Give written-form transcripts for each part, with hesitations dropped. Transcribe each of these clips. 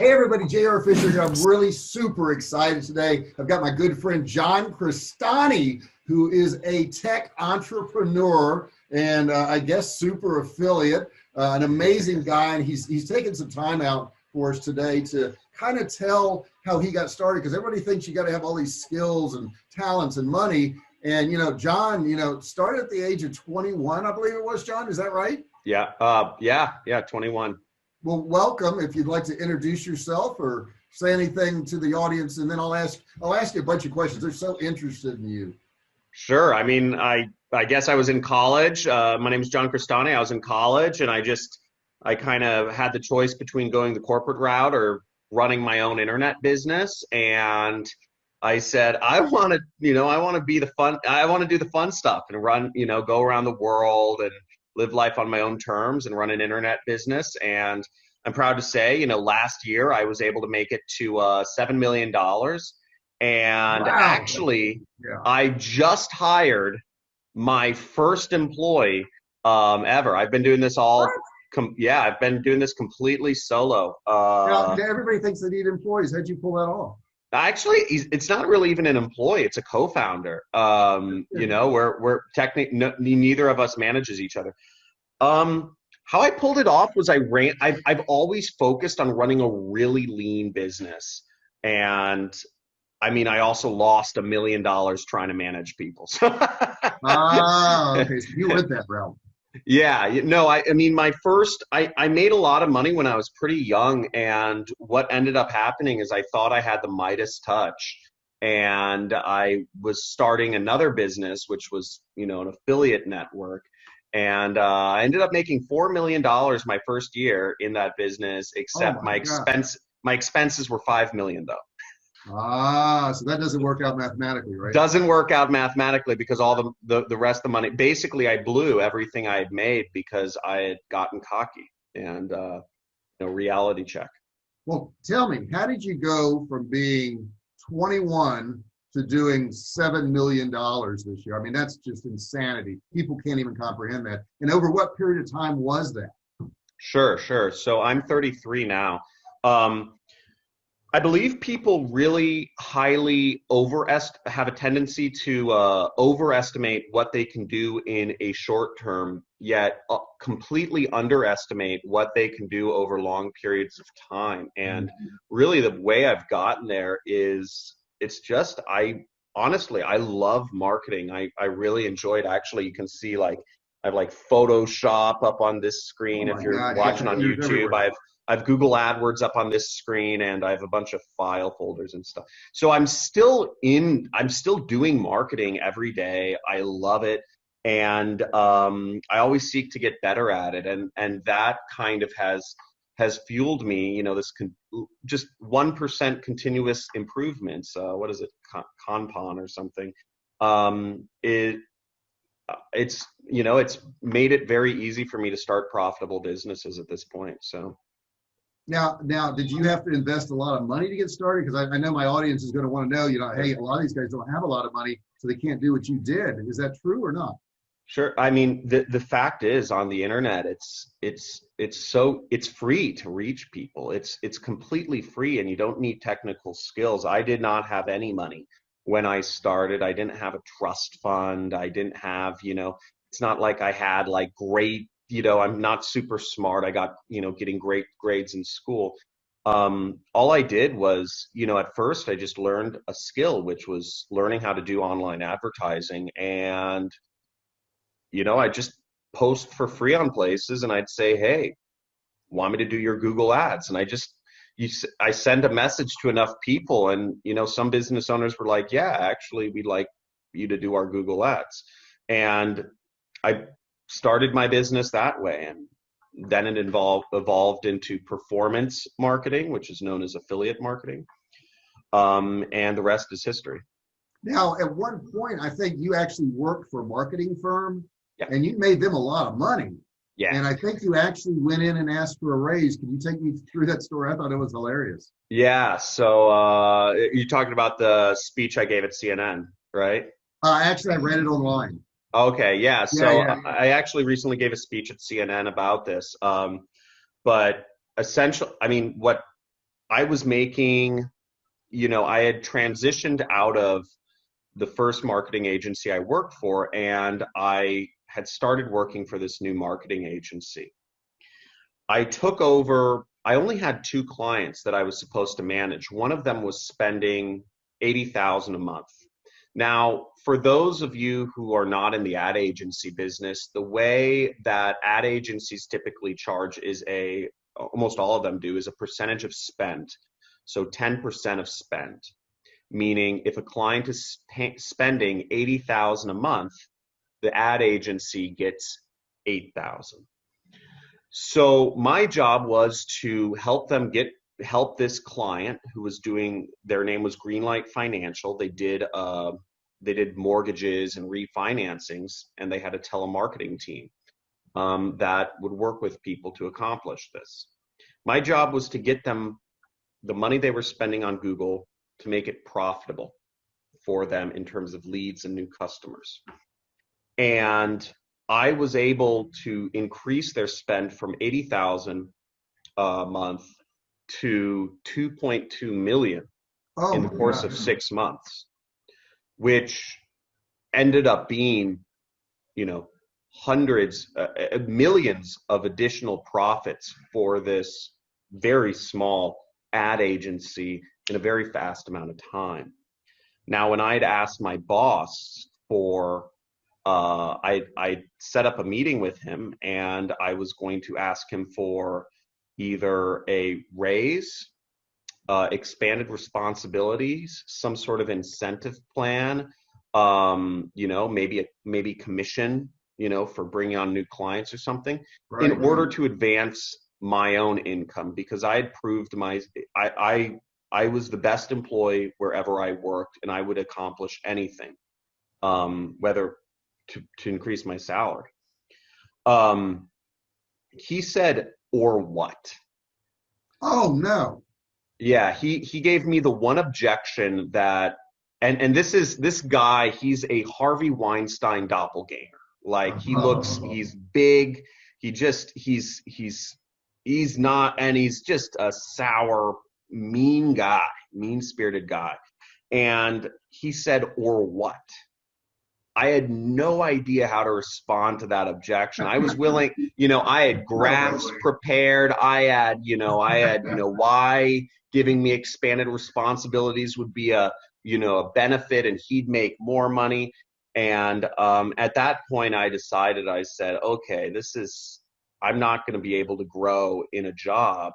Hey everybody, JR Fisher here. I'm really super excited today. I've got my good friend John Crestani, who is a tech entrepreneur and I guess super affiliate, an amazing guy. And he's taken some time out for us today to kind of tell how he got started, because everybody thinks you got to have all these skills and talents and money. And, John, started at the age of 21, I believe it was, John. Is that right? Yeah. 21. Well, welcome. If you'd like to introduce yourself or say anything to the audience, and then I'll ask you a bunch of questions. They're so interested in you. Sure. I mean, I guess I was in college. My name is John Crestani. I was in college, and I kind of had the choice between going the corporate route or running my own internet business. And I said, I want to do the fun stuff and run, go around the world and live life on my own terms and run an internet business. And I'm proud to say, last year I was able to make it to $7 million. And Wow. actually, Yeah. I just hired my first employee ever. I've been doing this I've been doing this completely solo. Now, everybody thinks they need employees. How'd you pull that off? Actually, it's not really even an employee. It's a co-founder. We're technically neither of us manages each other. How I pulled it off was I've always focused on running a really lean business. And I mean, I also lost $1 million trying to manage people. So okay. So you went that route. Yeah, I mean, I made a lot of money when I was pretty young, and what ended up happening is I thought I had the Midas touch, and I was starting another business, which was, an affiliate network, and I ended up making $4 million my first year in that business, except my expenses were $5 million though. So that doesn't work out mathematically, right? Doesn't work out mathematically because all the rest of the money, basically I blew everything I had made because I had gotten cocky and reality check. Well, tell me, how did you go from being 21 to doing $7 million this year? I mean, that's just insanity. People can't even comprehend that. And over what period of time was that? Sure. So I'm 33 now. I believe people really highly have a tendency to overestimate what they can do in a short term, yet completely underestimate what they can do over long periods of time. And really the way I've gotten there is I love marketing. I really enjoy it. Actually, you can see I have Photoshop up on this screen. If you're watching on YouTube, I have Google AdWords up on this screen, and I have a bunch of file folders and stuff. So I'm still doing marketing every day. I love it. And I always seek to get better at it. And that kind of has fueled me, just 1% continuous improvements. What is it? Kanban or something. It's made it very easy for me to start profitable businesses at this point. So. Now, did you have to invest a lot of money to get started? Because I know my audience is going to want to know, hey, a lot of these guys don't have a lot of money, so they can't do what you did. Is that true or not? Sure. I mean, the fact is, on the internet, it's free to reach people. It's completely free, and you don't need technical skills. I did not have any money when I started. I didn't have a trust fund. I didn't have, it's not like I had great. I'm not super smart. I got, getting great grades in school. All I did was, at first I just learned a skill, which was learning how to do online advertising. And, I just post for free on places and I'd say, hey, want me to do your Google ads? And I send a message to enough people and, some business owners were like, yeah, actually, we'd like you to do our Google ads. And I started my business that way, and then it evolved into performance marketing, which is known as affiliate marketing, and the rest is history. Now, at one point, I think you actually worked for a marketing firm, yeah. And you made them a lot of money. Yeah. And I think you actually went in and asked for a raise. Can you take me through that story? I thought it was hilarious. Yeah. So you're talking about the speech I gave at CNN, right? Actually, I read it online. Okay, yeah. So I actually recently gave a speech at CNN about this. But essentially, I mean, what I was making, I had transitioned out of the first marketing agency I worked for, and I had started working for this new marketing agency. I took over, I only had 2 clients that I was supposed to manage. One of them was spending $80,000 a month. Now, for those of you who are not in the ad agency business, the way that ad agencies typically charge is almost all of them do, is a percentage of spend. So 10% of spend, meaning if a client is spending $80,000 a month, the ad agency gets $8,000. So my job was to help this client who was doing, their name was Greenlight Financial. They did mortgages and refinancings, and they had a telemarketing team that would work with people to accomplish this. My job was to get them the money they were spending on Google to make it profitable for them in terms of leads and new customers. And I was able to increase their spend from $80,000 a month to $2.2 million in the course of 6 months, which ended up being, hundreds, millions of additional profits for this very small ad agency in a very fast amount of time. Now, when I'd asked my boss for, I set up a meeting with him, and I was going to ask him for either a raise, expanded responsibilities, some sort of incentive plan, maybe commission, for bringing on new clients or something, in order to advance my own income, because I had proved I was the best employee wherever I worked, and I would accomplish anything, whether to increase my salary. He said, "Or what?" Oh no. Yeah, he gave me the one objection that, and this guy, he's a Harvey Weinstein doppelganger. Like, he's big, he's not, and he's just a sour, mean-spirited guy. And he said, "Or what?" I had no idea how to respond to that objection. I was willing, I had graphs prepared. I had why giving me expanded responsibilities would be a benefit, and he'd make more money. And at that point, I decided, I said, okay, I'm not going to be able to grow in a job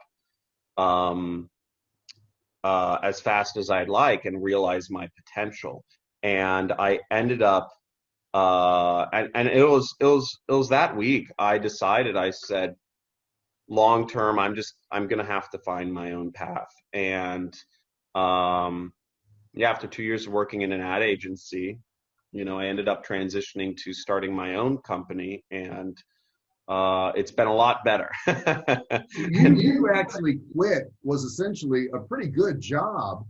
as fast as I'd like and realize my potential. And I ended up, and it was that week I decided, I said, long term, I'm going to have to find my own path. And after 2 years of working in an ad agency, I ended up transitioning to starting my own company, and it's been a lot better. You actually quit was essentially a pretty good job,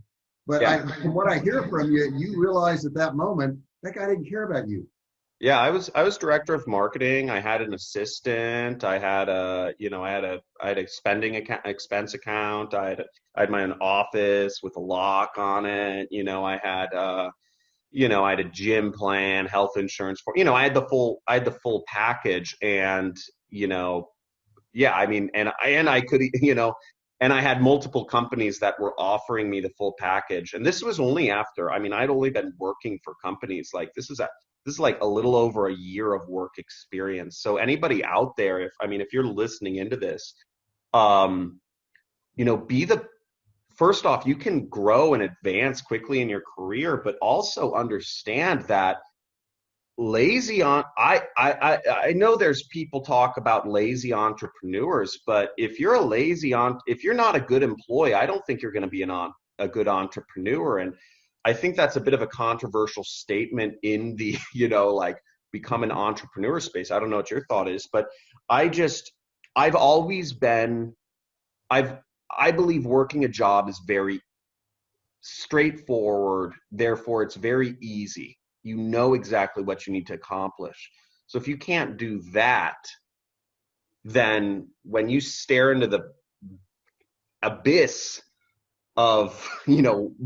but from what I hear from you, you realized at that moment that guy didn't care about you. Yeah, I was director of marketing. I had an assistant. I had a expense account. I had my own office with a lock on it. I had a gym plan, health insurance for, I had the full package. And I could, and I had multiple companies that were offering me the full package. And this was only after, I'd only been working for companies, like, this is like a little over a year of work experience. So anybody out there, if you're listening into this, first off, you can grow and advance quickly in your career, but also understand that I know there's people talk about lazy entrepreneurs, but if you're not a good employee, I don't think you're going to be a good entrepreneur. And I think that's a bit of a controversial statement in the, become an entrepreneur space. I don't know what your thought is, but I believe working a job is very straightforward. Therefore, it's very easy. You know exactly what you need to accomplish. So if you can't do that, then when you stare into the abyss of,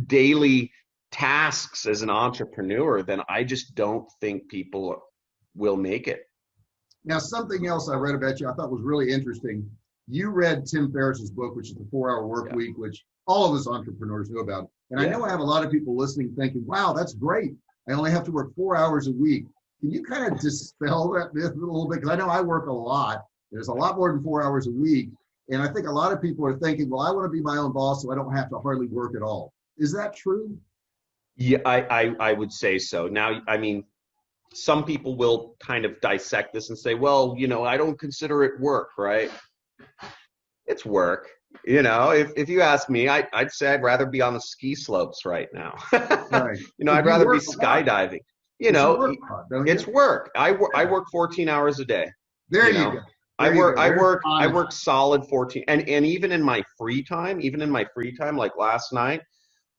daily tasks as an entrepreneur, then I just don't think people will make it. Now, something else I read about you I thought was really interesting. You read Tim Ferriss's book, which is the 4-Hour Work Week, which all of us entrepreneurs know about. And I know I have a lot of people listening thinking, wow, that's great. I only have to work 4 hours a week. Can you kind of dispel that myth a little bit? Because I know I work a lot. There's a lot more than 4 hours a week. And I think a lot of people are thinking, well, I want to be my own boss, so I don't have to hardly work at all. Is that true? Yeah, I would say so. Now, I mean, some people will kind of dissect this and say, well, I don't consider it work, right? It's work. If you ask me, I'd say I'd rather be on the ski slopes right now. Right. I'd rather be skydiving. It's work. I work 14 hours a day. There you go. I work solid 14, and even in my free time, like last night,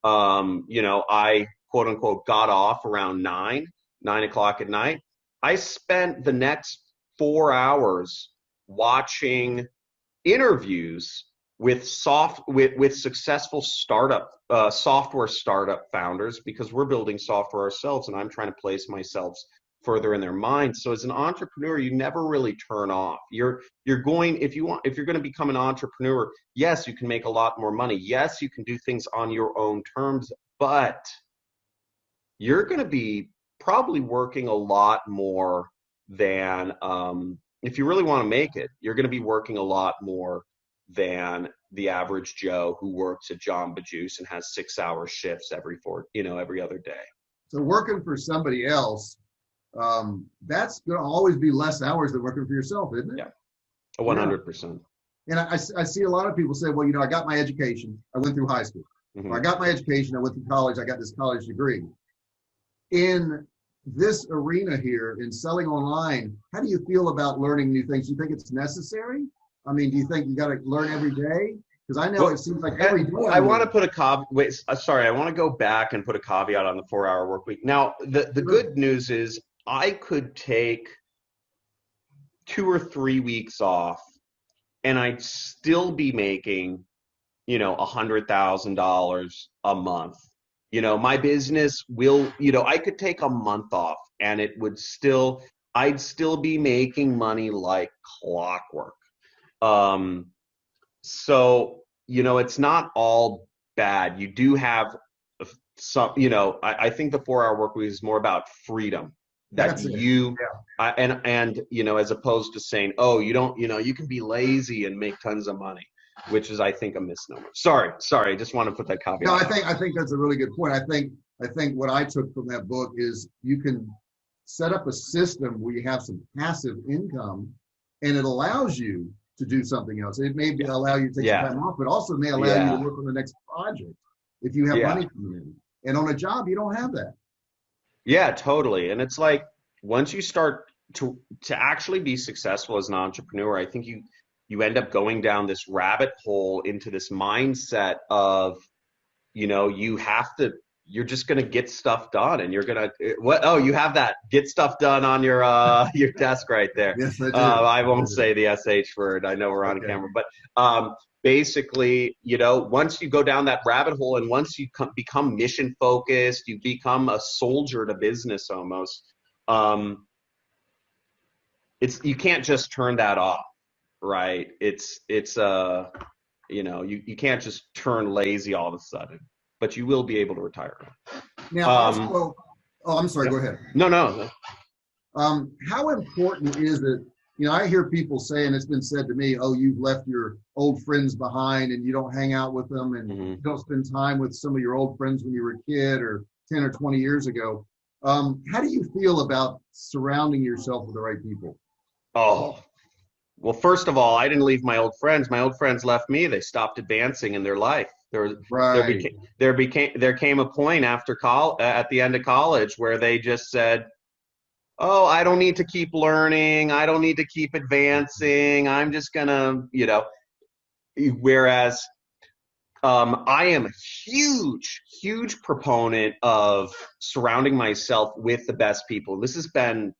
I quote unquote got off around 9 o'clock at night. I spent the next 4 hours watching interviews with successful software startup founders, because we're building software ourselves, and I'm trying to place myself further in their minds. So as an entrepreneur, you never really turn off. You're going, if you're going to become an entrepreneur, yes, you can make a lot more money. Yes, you can do things on your own terms, but you're going to be probably working a lot more than, if you really want to make it, you're going to be working a lot more than the average Joe who works at Jamba Juice and has 6-hour shifts every other day. So working for somebody else, that's going to always be less hours than working for yourself, isn't it? Yeah, 100%. And I see a lot of people say, well, I got my education. I went through high school. Or I got my education. I went through college. I got this college degree. In this arena here, in selling online, how do you feel about learning new things? Do you think it's necessary? I mean, do you think you got to learn every day? Because I know it seems like every day. I want to put a I want to go back and put a caveat on the 4-hour work week. Now, the good news is I could take 2 or 3 weeks off and I'd still be making, $100,000 a month. My business will, I could take a month off and I'd still be making money like clockwork. So, it's not all bad. You do have some, I think the 4-hour work week is more about freedom. As opposed to saying, oh, you can be lazy and make tons of money, which is, I think, a misnomer. Sorry. I just want to put that caveat. No, I think that's a really good point. I think what I took from that book is you can set up a system where you have some passive income, and it allows you to do something else. It may allow you to take some time off, but also may allow you to work on the next project if you have money coming in. And on a job, you don't have that. Yeah, totally. And it's like, once you start to actually be successful as an entrepreneur, I think you end up going down this rabbit hole into this mindset of, you're just going to get stuff done, and you're going to, you have that get stuff done on your desk right there. Yes, I do. I won't say the SH word. I know we're on camera, but basically, once you go down that rabbit hole, and once you become mission focused, you become a soldier to business almost. You can't just turn that off, right? You can't just turn lazy all of a sudden, but you will be able to retire. Now, I'm sorry, go ahead. No. How important is it? I hear people say, and it's been said to me, oh, you've left your old friends behind and you don't hang out with them, and you don't spend time with some of your old friends when you were a kid or 10 or 20 years ago. How do you feel about surrounding yourself with the right people? Oh, well, first of all, I didn't leave my old friends. My old friends left me. They stopped advancing in their life. There came a point after at the end of college where they just said, oh, I don't need to keep learning. I don't need to keep advancing. I'm just gonna, whereas I am a huge proponent of surrounding myself with the best people. This has been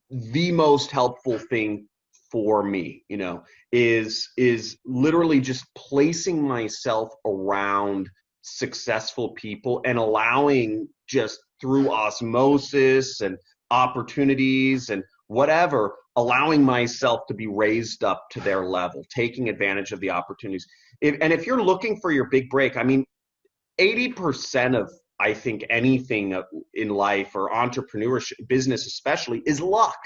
the most helpful thing for me, is literally just placing myself around successful people and allowing, just through osmosis and opportunities and whatever, allowing myself to be raised up to their level, taking advantage of the opportunities. If you're looking for your big break, I mean, 80% of, I think, anything in life or entrepreneurship, business especially, is luck.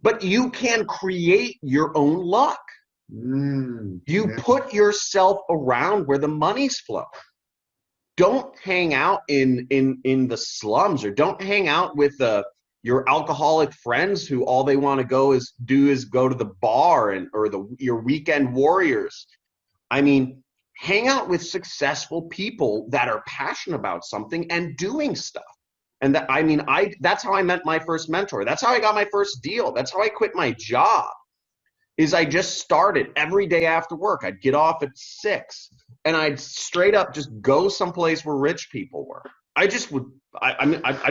But you can create your own luck. You put yourself around where the money's flowing. Don't hang out in the slums, or don't hang out with your alcoholic friends who all they want to do is go to the bar or your weekend warriors. I mean, hang out with successful people that are passionate about something and doing stuff. And that's how I met my first mentor. That's how I got my first deal. That's how I quit my job. Is I just started every day after work. I'd get off at 6 and I'd straight up just go someplace where rich people were. I'd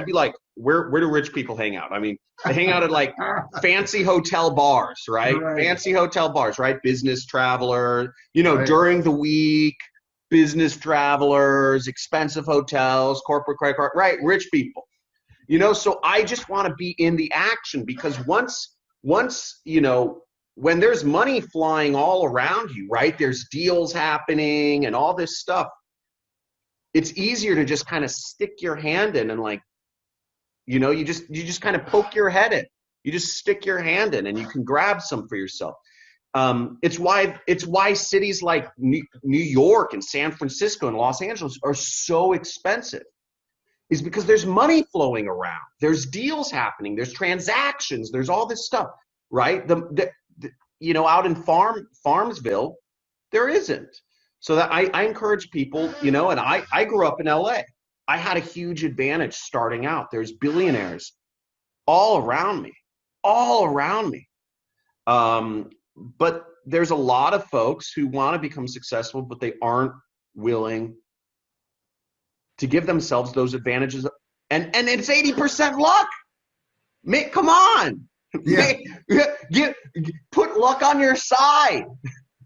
be like, where do rich people hang out? I mean, they hang out at like fancy hotel bars, right? Fancy hotel bars, right? Business traveler, during the week, business travelers, expensive hotels, corporate credit card, right? Rich people, so I just want to be in the action, because once, when there's money flying all around you, right? There's deals happening and all this stuff. It's easier to just kind of stick your hand in and you just kind of poke your head in. You just stick your hand in and you can grab some for yourself. It's why cities like New York and San Francisco and Los Angeles are so expensive, is because there's money flowing around. There's deals happening. There's transactions. There's all this stuff, right? Out in Farmsville, there isn't. So that I encourage people, and I grew up in LA. I had a huge advantage starting out. There's billionaires all around me. But there's a lot of folks who want to become successful, but they aren't willing to give themselves those advantages. And it's 80% luck. Come on. Yeah. Put luck on your side.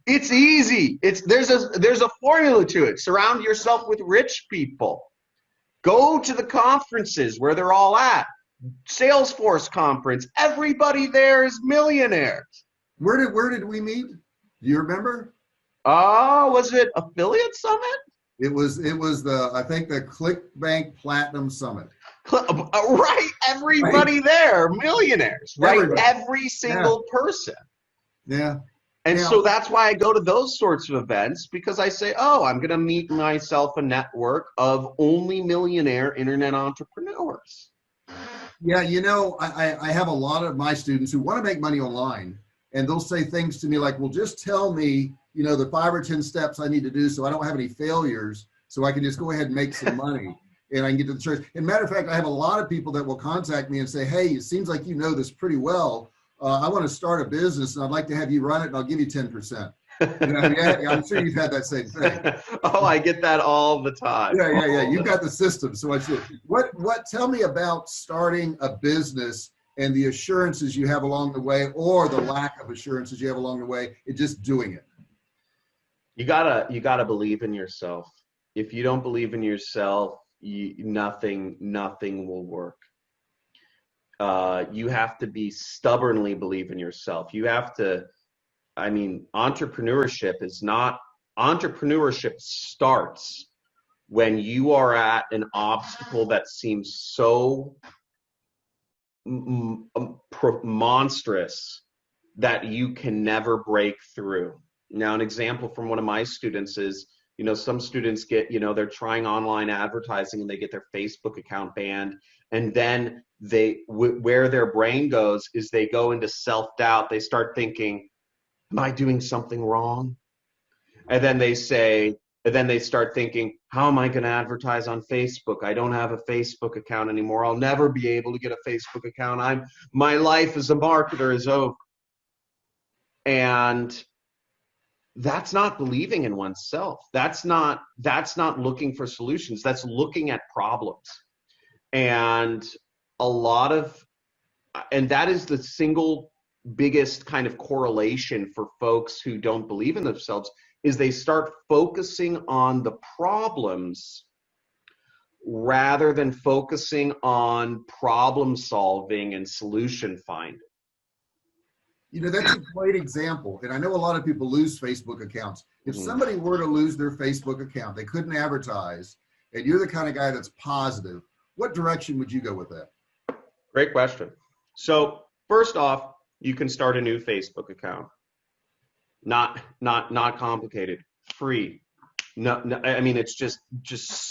It's easy. There's a formula to it. Surround yourself with rich people. Go to the conferences where they're all at. Salesforce conference. Everybody there is millionaires. Where did we meet? Do you remember? Was it Affiliate Summit? It was I think the ClickBank Platinum Summit. Right. Everybody there, millionaires, right? Everybody. Every single person. Yeah. And so that's why I go to those sorts of events, because I say, I'm going to meet myself a network of only millionaire internet entrepreneurs. Yeah, I have a lot of my students who want to make money online, and they'll say things to me like, well, just tell me, the 5 or 10 steps I need to do so I don't have any failures, so I can just go ahead and make some money and I can get to the church. And matter of fact, I have a lot of people that will contact me and say, hey, it seems like you know this pretty well. I want to start a business and I'd like to have you run it and I'll give you 10%. I'm sure you've had that same thing. Oh, I get that all the time. Yeah. You've got the system. So tell me about starting a business and the assurances you have along the way, or the lack of assurances you have along the way, and just doing it. You gotta believe in yourself. If you don't believe in yourself, nothing will work. You have to be stubbornly believe in yourself. You have to, entrepreneurship starts when you are at an obstacle that seems so monstrous that you can never break through. Now, an example from one of my students is, some students get, they're trying online advertising and they get their Facebook account banned. And then where their brain goes is they go into self-doubt. They start thinking, am I doing something wrong? And then they start thinking, how am I going to advertise on Facebook? I don't have a Facebook account anymore. I'll never be able to get a Facebook account. My life as a marketer is over. And that's not believing in oneself. That's not looking for solutions. That's looking at problems. And that is the single biggest kind of correlation for folks who don't believe in themselves is they start focusing on the problems rather than focusing on problem solving and solution finding. You know, that's a great example. And I know a lot of people lose Facebook accounts. If somebody were to lose their Facebook account, they couldn't advertise, and you're the kind of guy that's positive, what direction would you go with that? Great question. So first off, you can start a new Facebook account. Not complicated, free. No, I mean, it's just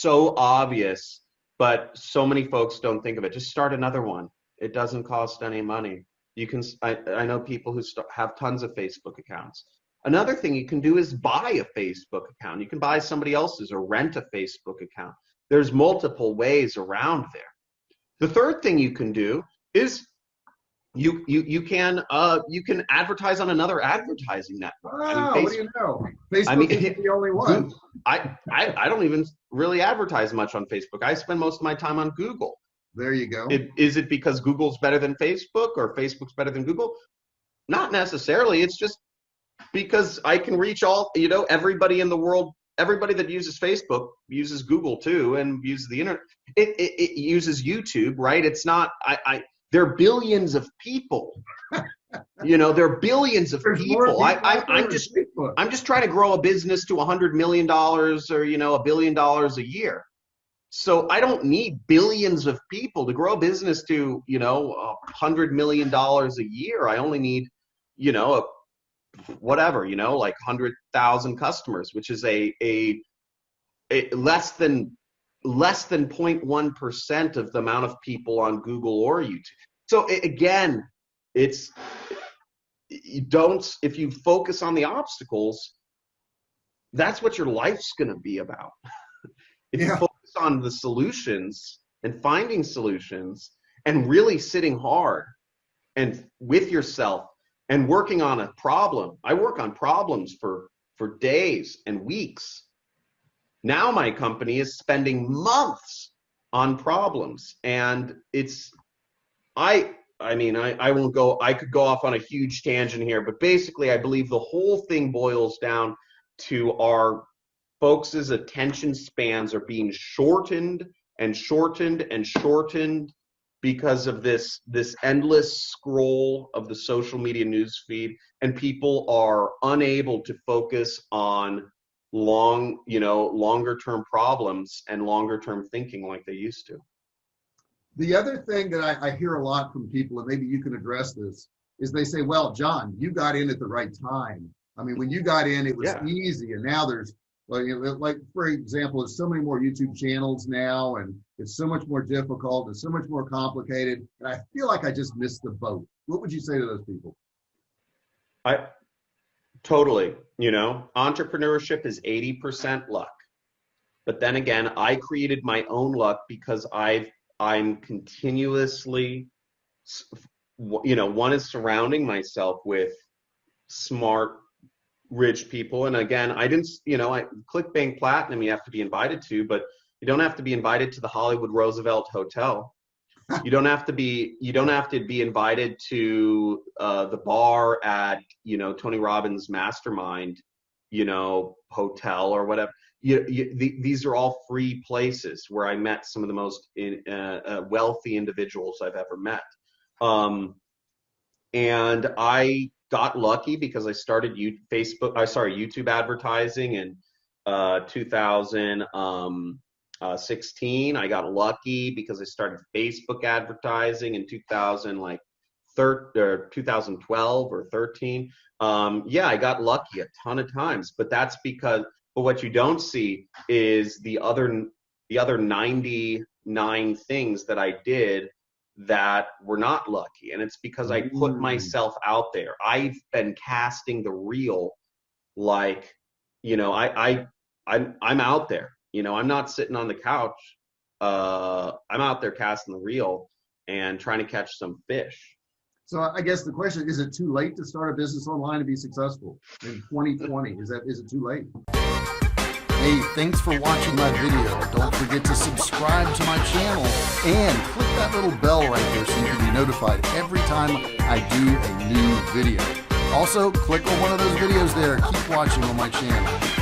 so obvious, but so many folks don't think of it. Just start another one. It doesn't cost any money. You can, I know people who have tons of Facebook accounts. Another thing you can do is buy a Facebook account. You can buy somebody else's or rent a Facebook account. There's multiple ways around there. The third thing you can do is you can advertise on another advertising network. Oh, what do you know? Facebook isn't the only one. I don't even really advertise much on Facebook. I spend most of my time on Google. There you go. Is it because Google's better than Facebook or Facebook's better than Google? Not necessarily. It's just because I can reach everybody in the world. Everybody that uses Facebook uses Google too, and uses the internet. It uses YouTube, right? It's not. There are billions of people. There are billions of people. I'm just trying to grow a business to $100 million or $1 billion a year. So I don't need billions of people to grow a business to $100 million a year. I only need like 100,000 customers, which is a less than 0.1% of the amount of people on Google or YouTube. So again, if you focus on the obstacles, that's what your life's going to be about. If you focus on the solutions and finding solutions and really sitting hard and with yourself and working on a problem. I work on problems for days and weeks. Now my company is spending months on problems, and I won't go, I could go off on a huge tangent here, but basically I believe the whole thing boils down to our folks' attention spans are being shortened and shortened and shortened because of this endless scroll of the social media news feed, and people are unable to focus on longer term problems and longer term thinking like they used to. The other thing that I hear a lot from people, and maybe you can address this, is they say, well, John, you got in at the right time. I mean, when you got in, it was easy, and now there's, like, for example, there's so many more YouTube channels now, and it's so much more difficult, it's so much more complicated, and I feel like I just missed the boat. What would you say to those people? Totally. Entrepreneurship is 80% luck. But then again, I created my own luck because I'm continuously, one is surrounding myself with smart, rich people. And again, I didn't, ClickBank Platinum you have to be invited to, but you don't have to be invited to the Hollywood Roosevelt Hotel. You don't have to be invited to the bar at, Tony Robbins' Mastermind, hotel or whatever. These are all free places where I met some of the most wealthy individuals I've ever met. And I got lucky because I started YouTube advertising in 2016. I got lucky because I started Facebook advertising in 2012 or 13. I got lucky a ton of times, but that's because. But what you don't see is the other 99 things that I did that were not lucky, and it's because I put myself out there. I've been casting the reel, like, I'm out there. I'm not sitting on the couch. I'm out there casting the reel and trying to catch some fish. So I guess the question is it too late to start a business online and be successful in 2020? Is it too late? Hey, thanks for watching my video. Don't forget to subscribe to my channel and click that little bell right there so you can be notified every time I do a new video. Also, click on one of those videos there. Keep watching on my channel.